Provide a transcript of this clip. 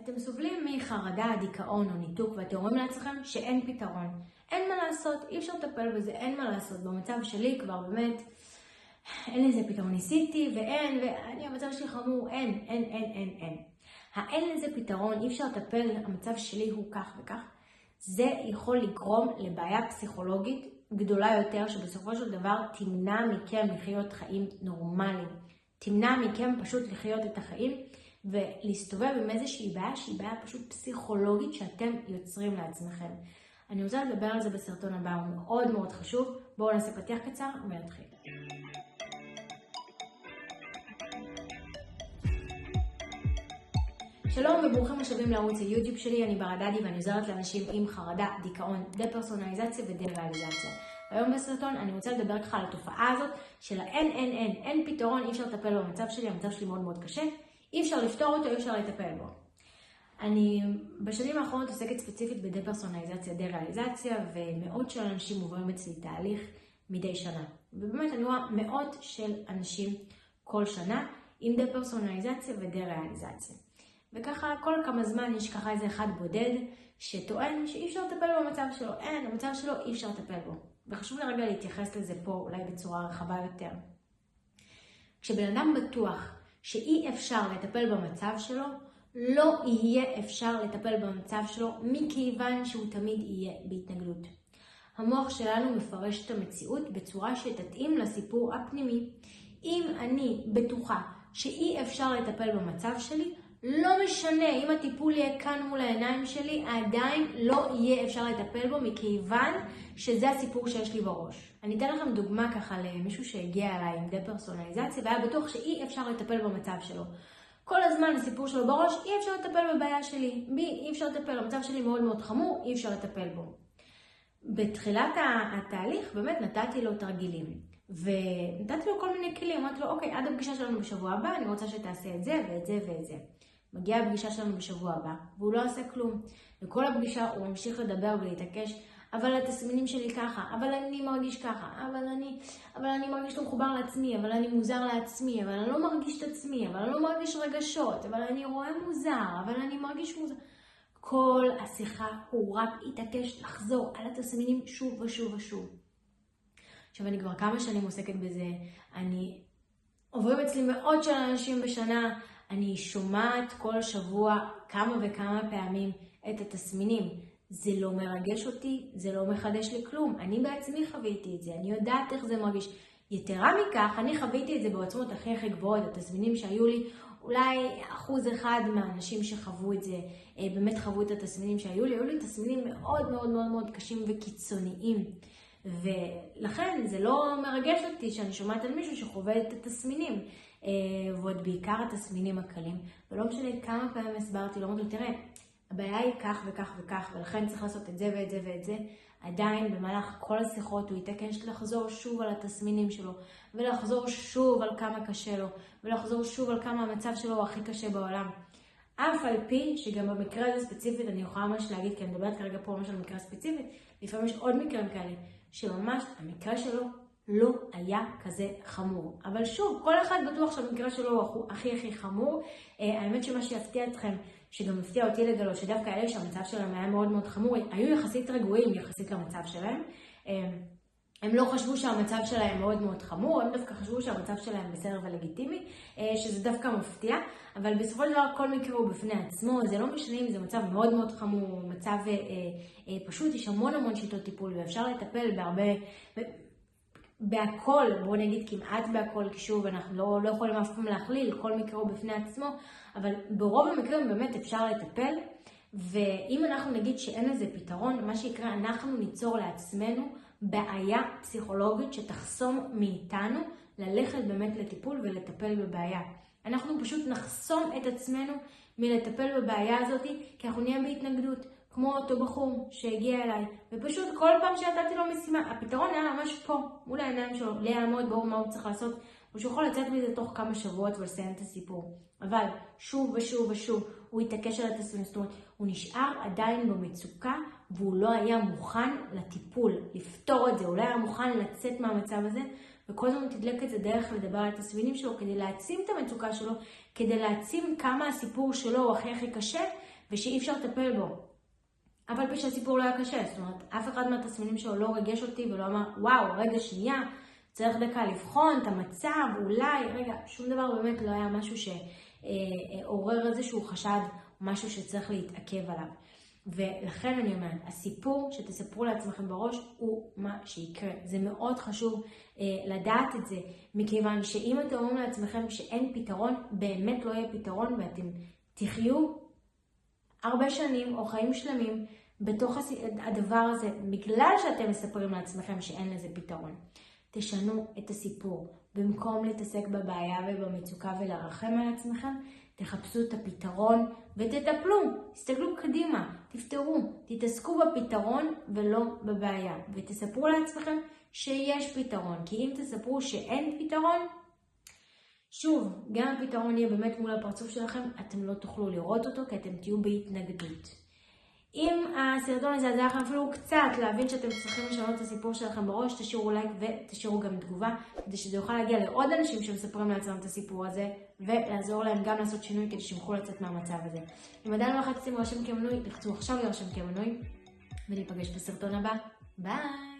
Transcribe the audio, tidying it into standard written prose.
אתם סובלים מחרדה, דיכאון או ניתוק, ואתם אומרים לעצמכם שאין פתרון. אין מה לעשות, אי אפשר לטפל בזה, אין מה לעשות. במצב שלי כבר באמת אין לזה פתרון, ניסיתי ואני המצב שלי חמור, אין. האין לזה פתרון, אי אפשר לטפל, המצב שלי הוא כך וכך. זה יכול לגרום לבעיה פסיכולוגית גדולה יותר, שבסופו של דבר תמנע מכם לחיות חיים נורמליים. תמנע מכם פשוט לחיות את החיים ולהסתובב עם איזושהי בעיה שהיא בעיה פשוט פסיכולוגית שאתם יוצרים לעצמכם. אני רוצה לדבר על זה בסרטון הבא, הוא מאוד מאוד חשוב. בואו נעשה פתיח קצר ונתחיל. שלום וברוכים השבים לערוץ היוטיוב שלי, אני ברדדי ואני עוזרת לאנשים עם חרדה, דיכאון, דפרסונליזציה ודה-ריאליזציה. היום בסרטון אני רוצה לדבר לך על התופעה הזאת של אין פתרון, אי אפשר לטפל במצב שלי, המצב שלי מאוד מאוד קשה, אי אפשר לפתור אותו, אי אפשר לטפל בו. אני בשנים האחרונות עוסקת ספציפית בדה-פרסונליזציה, דה-ריאליזציה, ומאות של אנשים עוברים אצלי תהליך מדי שנה. ובאמת אני רואה מאות של אנשים כל שנה עם דה-פרסונליזציה ודה-ריאליזציה. וככה כל כמה זמן יש ככה איזה אחד בודד שטוען שאי אפשר לטפל במצב שלו. המצב שלו אי אפשר לטפל בו. וחשוב לי רגע להתייחס לזה פה אולי בצורה רחבה יותר. כשבן אדם בטוח שאי אפשר לטפל במצב שלו, לא יהיה אפשר לטפל במצב שלו מכיוון שהוא תמיד יהיה בהתנגדות. המוח שלנו מפרש את המציאות בצורה שתתאים לסיפור הפנימי. אם אני בטוחה שאי אפשר לטפל במצב שלי, לא משנה אם הטיפול יהיה כאן מול העיניים שלי, עדיין לא יהיה אפשר לטפל בו מכיוון שזה הסיפור שיש לי בראש. אני אתן לכם דוגמה ככה למישהו שהגיע אליי עם דה-פרסונליזציה והיה בטוח שאי אפשר לטפל במצב שלו. כל הזמן הסיפור שלו בראש, אי אפשר לטפל בבעיה שלי, אי אפשר לטפל, המצב שלי מאוד מאוד חמור, אי אפשר לטפל בו. בתחילת התהליך באמת נתתי לו תרגילים. ונתתי לו כל מיני כלים, אמרתי לו, אוקיי, עד הפגישה שלנו בשבוע הבא, אני רוצה שתעשה את זה ואת זה ואת זה. מגיעה הפגישה שלנו בשבוע הבא, והוא לא עושה כלום. וכל הפגישה הוא ממשיך לדבר ולהתעקש, אבל התסמינים שלי ככה, אבל אני מרגיש ככה, אבל אני מרגיש לא מחובר לעצמי, אבל אני מוזר לעצמי, אבל אני לא מרגיש את עצמי, אבל אני לא מרגיש רגשות, אבל אני רואה מוזר, אבל אני מרגיש מוזר. כל השיחה הוא רק התעקש לחזור על התסמינים שוב ושוב ושוב. עכשיו אני כבר כמה שנים עוסקת בזה, עוברים אצלי מאות של אנשים בשנה, אני שומעת כל שבוע כמה וכמה פעמים את התסמינים. זה לא מרגש אותי, זה לא מחדש לי כלום. אני בעצמי חוויתי את זה, אני יודעת איך זה מרגיש. יתרה מכך, אני חוויתי את זה בעוצמות הכי גבוהות, התסמינים שהיו לי, אולי 1% מהאנשים שחוו את זה, באמת חוו את התסמינים שהיו לי, היו לי תסמינים מאוד מאוד מאוד מאוד קשים וקיצוניים. ולכן זה לא מרגש אותי שאני שומעת על מישהו שחווה את התסמינים, ועוד בעיקר התסמינים הקלים. ולא משנה כמה פעמים הסברתי, לא אומרת לו, תראה, הבעיה היא כך וכך וכך, ולכן צריך לעשות את זה ואת זה ואת זה. עדיין במהלך כל השיחות הוא יתעקש לחזור שוב על התסמינים שלו, ולחזור שוב על כמה קשה לו, ולחזור שוב על כמה המצב שלו הוא הכי קשה בעולם. אף על פי שגם במקרה הזה ספציפית, אני יכולה ממש להגיד, כי אני מדברת כרגע פה ממש על מקרה ספציפית, לפעמים יש עוד מקרים כאלה, שממש המקרה שלו לא היה כזה חמור. אבל שוב, כל אחד בטוח שהמקרה שלו הוא הכי חמור. האמת שמה שיפתיע אתכם, שגם מפתיע אותי לגלות, שדווקא אלה שהמצב שלהם היה מאוד מאוד חמור, היו יחסית רגועים יחסית למצב שלהם. הם לא חשבו שהמצב שלהם מאוד מאוד חמור, הם דווקא חשבו שהמצב שלהם בסדר ולגיטימי, שזה דווקא מפתיע, אבל בסופו של דבר כל מקרה הוא בפני עצמו, זה לא משנה אם זה מצב מאוד מאוד חמור, מצב פשוט, יש המון שיטות טיפול, ואפשר לטפל בהכל, בואו נגיד כמעט בהכל, כי שוב אנחנו לא יכולים אף פעם להכליל, כל מקרה הוא בפני עצמו, אבל ברוב המקרים באמת אפשר לטפל, ואם אנחנו נגיד שאין לזה פתרון, מה שיקרה, אנחנו ניצור לעצמנו בעיה פסיכולוגית שתחסום מאיתנו ללכת באמת לטיפול ולטפל בבעיה. אנחנו פשוט נחסום את עצמנו מלטפל בבעיה הזאת, כי אנחנו נהיה בהתנגדות, כמו אותו בחור שהגיע אליי, ופשוט כל פעם שנתתי לו משימה, הפתרון היה ממש פה, מול העיניים שלו, לי היה מאוד ברור מה הוא צריך לעשות, ושהוא יכול לצאת מזה תוך כמה שבועות ולסיים את הסיפור. אבל שוב ושוב הוא התעקש על התסמינים, זאת אומרת, הוא נשאר עדיין במצוקה, והוא לא היה מוכן לטיפול, לפתור את זה, הוא לא היה מוכן לצאת מהמצב הזה, וכל הזמן תדלק את זה דרך לדבר על התסמינים שלו, כדי להעצים את המצוקה שלו, כדי להעצים כמה הסיפור שלו הוא הכי קשה, ושאי אפשר לטפל בו. אבל פשוט הסיפור לא היה קשה, זאת אומרת, אף אחד מהתסמינים שלו לא רגש אותי ולא אמר, וואו, רגע שנייה, צריך דקה לבחון את המצב, אולי, רגע, שום דבר באמת לא היה משהו שעורר איזשהו חשד, משהו שצריך להתעכב עליו. ולכן אני אומרת, הסיפור שתספרו לעצמכם בראש הוא מה שיקרה. זה מאוד חשוב לדעת את זה, מכיוון שאם אתם אומרים לעצמכם שאין פתרון, באמת לא יהיה פתרון, ואתם תחיו הרבה שנים או חיים שלמים בתוך הדבר הזה, בגלל שאתם מספרים לעצמכם שאין לזה פתרון. תשנו את הסיפור. במקום להתעסק בבעיה ובמצוקה ולרחם על עצמכם, תחפשו את הפתרון ותטפלו. תסתכלו קדימה, תפתרו, תתעסקו בפתרון ולא בבעיה. ותספרו לעצמכם שיש פתרון. כי אם תספרו שאין פתרון, שוב, גם הפתרון יהיה באמת מול הפרצוף שלכם, אתם לא תוכלו לראות אותו כי אתם תהיו בהתנגדות. אם הסרטון הזה עזר לכם אפילו קצת להבין שאתם צריכים לשנות את הסיפור שלכם בראש, תשאירו לייק ותשאירו גם תגובה, כדי שזה יוכל להגיע לעוד אנשים שמספרים לעצמם את הסיפור הזה, ולעזור להם גם לעשות שינוי כדי שיוכלו לצאת מהמצב הזה. אם עדיין לא לחצתם להירשם כמנוי, לחצו עכשיו להירשם כמנוי, וניפגש בסרטון הבא. ביי!